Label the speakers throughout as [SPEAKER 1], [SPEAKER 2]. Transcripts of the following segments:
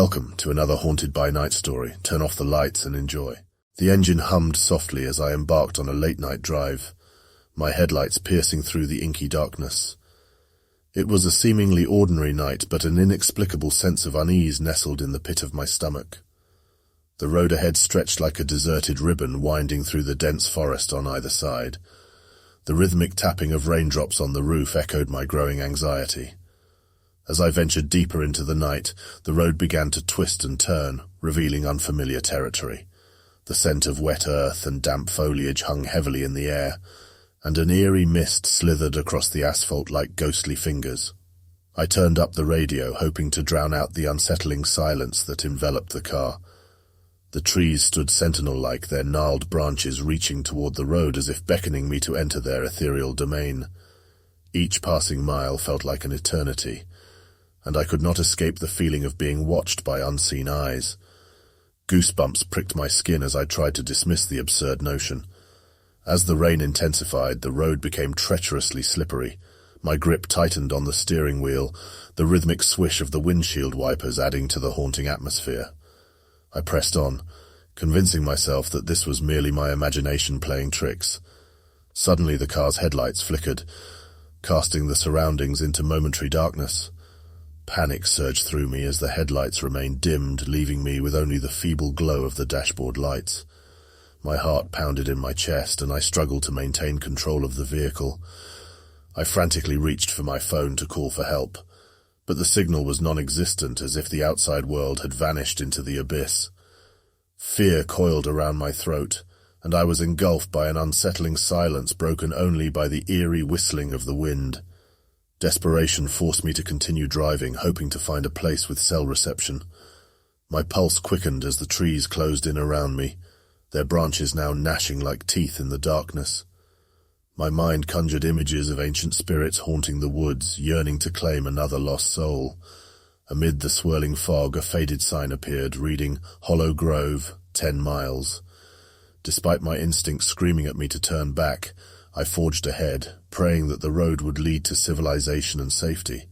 [SPEAKER 1] Welcome to another Haunted by Night story. Turn off the lights and enjoy. The engine hummed softly as I embarked on a late-night drive, my headlights piercing through the inky darkness. It was a seemingly ordinary night, but an inexplicable sense of unease nestled in the pit of my stomach. The road ahead stretched like a deserted ribbon winding through the dense forest on either side. The rhythmic tapping of raindrops on the roof echoed my growing anxiety. As I ventured deeper into the night, the road began to twist and turn, revealing unfamiliar territory. The scent of wet earth and damp foliage hung heavily in the air, and an eerie mist slithered across the asphalt like ghostly fingers. I turned up the radio, hoping to drown out the unsettling silence that enveloped the car. The trees stood sentinel-like, their gnarled branches reaching toward the road as if beckoning me to enter their ethereal domain. Each passing mile felt like an eternity, and I could not escape the feeling of being watched by unseen eyes. Goosebumps pricked my skin as I tried to dismiss the absurd notion. As the rain intensified, the road became treacherously slippery. My grip tightened on the steering wheel, the rhythmic swish of the windshield wipers adding to the haunting atmosphere. I pressed on, convincing myself that this was merely my imagination playing tricks. Suddenly the car's headlights flickered, casting the surroundings into momentary darkness. Panic surged through me as the headlights remained dimmed, leaving me with only the feeble glow of the dashboard lights. My heart pounded in my chest, and I struggled to maintain control of the vehicle. I frantically reached for my phone to call for help, but the signal was non-existent, as if the outside world had vanished into the abyss. Fear coiled around my throat, and I was engulfed by an unsettling silence broken only by the eerie whistling of the wind. Desperation forced me to continue driving, hoping to find a place with cell reception. My pulse quickened as the trees closed in around me, their branches now gnashing like teeth in the darkness. My mind conjured images of ancient spirits haunting the woods, yearning to claim another lost soul. Amid the swirling fog, a faded sign appeared, reading, "Hollow Grove, 10 miles. Despite my instincts screaming at me to turn back, I forged ahead, praying that the road would lead to civilization and safety.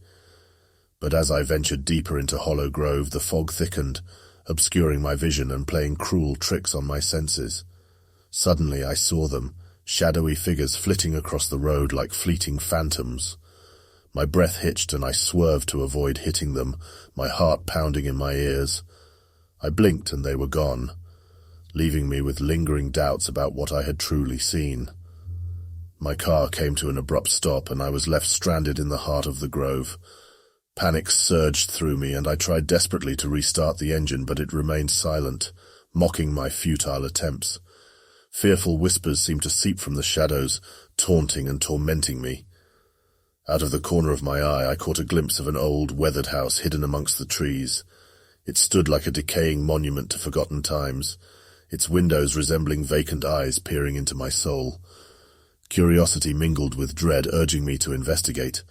[SPEAKER 1] But as I ventured deeper into Hollow Grove, the fog thickened, obscuring my vision and playing cruel tricks on my senses. Suddenly I saw them, shadowy figures flitting across the road like fleeting phantoms. My breath hitched and I swerved to avoid hitting them, my heart pounding in my ears. I blinked and they were gone, leaving me with lingering doubts about what I had truly seen. My car came to an abrupt stop, and I was left stranded in the heart of the grove. Panic surged through me, and I tried desperately to restart the engine, but it remained silent, mocking my futile attempts. Fearful whispers seemed to seep from the shadows, taunting and tormenting me. Out of the corner of my eye, I caught a glimpse of an old, weathered house hidden amongst the trees. It stood like a decaying monument to forgotten times, its windows resembling vacant eyes peering into my soul. Curiosity mingled with dread, urging me to investigate.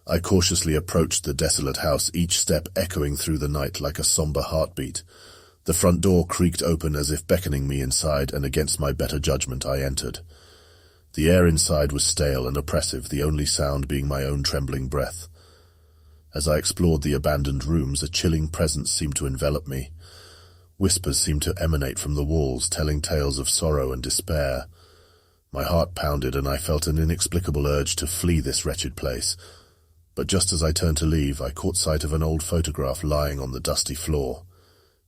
[SPEAKER 1] I cautiously approached the desolate house, each step echoing through the night like a somber heartbeat. The front door creaked open as if beckoning me inside, and against my better judgment I entered. The air inside was stale and oppressive, the only sound being my own trembling breath. As I explored the abandoned rooms, a chilling presence seemed to envelop me. Whispers seemed to emanate from the walls, telling tales of sorrow and despair. My heart pounded, and I felt an inexplicable urge to flee this wretched place. But just as I turned to leave, I caught sight of an old photograph lying on the dusty floor.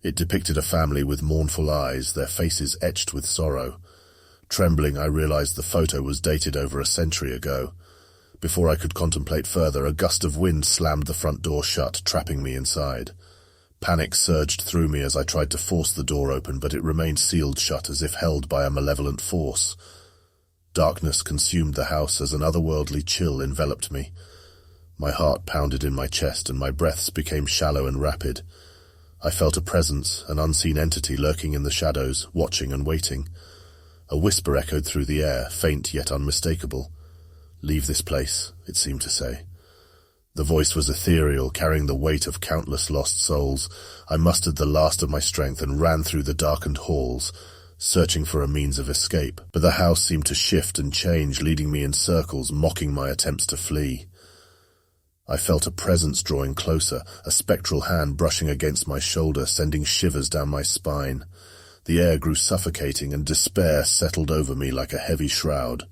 [SPEAKER 1] It depicted a family with mournful eyes, their faces etched with sorrow. Trembling, I realized the photo was dated over a century ago. Before I could contemplate further, a gust of wind slammed the front door shut, trapping me inside. Panic surged through me as I tried to force the door open, but it remained sealed shut as if held by a malevolent force. Darkness consumed the house as an otherworldly chill enveloped me. My heart pounded in my chest and my breaths became shallow and rapid. I felt a presence, an unseen entity lurking in the shadows, watching and waiting. A whisper echoed through the air, faint yet unmistakable. "Leave this place," it seemed to say. The voice was ethereal, carrying the weight of countless lost souls. I mustered the last of my strength and ran through the darkened halls, searching for a means of escape. But the house seemed to shift and change, leading me in circles, mocking my attempts to flee. I felt a presence drawing closer, a spectral hand brushing against my shoulder, sending shivers down my spine. The air grew suffocating, and despair settled over me like a heavy shroud.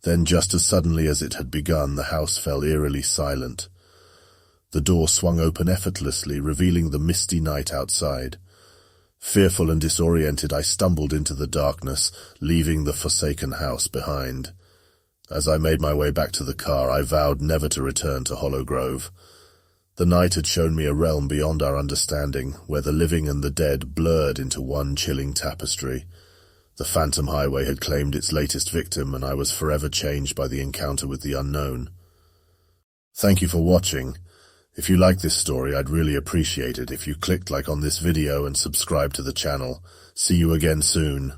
[SPEAKER 1] Then, just as suddenly as it had begun, the house fell eerily silent. The door swung open effortlessly, revealing the misty night outside. Fearful and disoriented, I stumbled into the darkness, leaving the forsaken house behind. As I made my way back to the car, I vowed never to return to Hollow Grove. The night had shown me a realm beyond our understanding, where the living and the dead blurred into one chilling tapestry. The Phantom Highway had claimed its latest victim, and I was forever changed by the encounter with the unknown. Thank you for watching. If you like this story, I'd really appreciate it if you clicked like on this video and subscribe to the channel. See you again soon.